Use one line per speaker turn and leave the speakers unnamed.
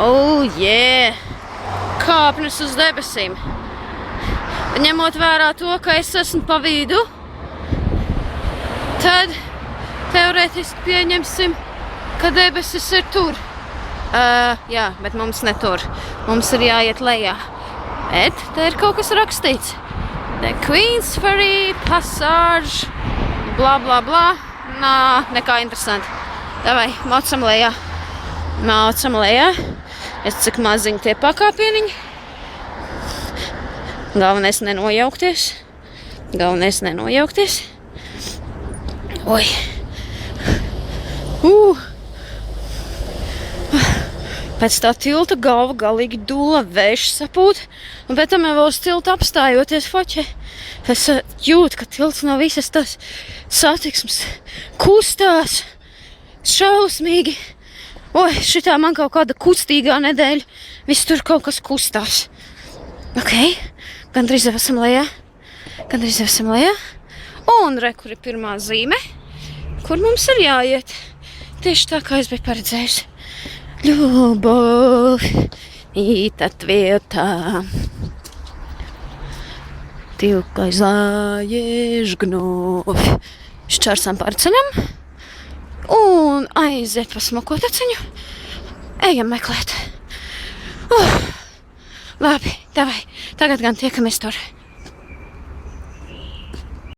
Oh, yeah! Kāpnes uz debesīm. Ņemot vērā to, ka es esmu pa vidu, tad teorētiski pieņemsim, ka debesis ir tur. Jā, bet mums ne tur. Mums ir jāiet lejā. Bet te ir kaut kas rakstīts. The Queen's Ferry Passage. Bla, bla, bla. Nā, nekā interesanti. Davai, maucam lejā. Maucam lejā. Es cik maziņi tie pakāpieniņi. Galvenais nenojaukties. Galvenais nenojaukties. Oi. Pēc tā tilta galva galīgi dula, vējš sapūt. Un pēc tam jau uz tilta apstājoties foķe. Es jūtu, ka tilts no visas tās satiksmes kustās. Šausmīgi. Oi, šitā man kaut kāda kustīgā nedēļa. Viss tur kaut kas kustās. Ok, gandrīz jau esam lejā. Gandrīz jau esam lejā. Un re, kur ir pirmā zīme, kur mums ir jāiet. Tieši tā, kā es biju paredzējusi. Ļubov, ītat vietā. Tilka zājež gnov. Šķārsām pārceļam. Un aiziet pa smuko taciņu. Ejam meklēt. Labi, davai. Tagad gan tiekamies tur.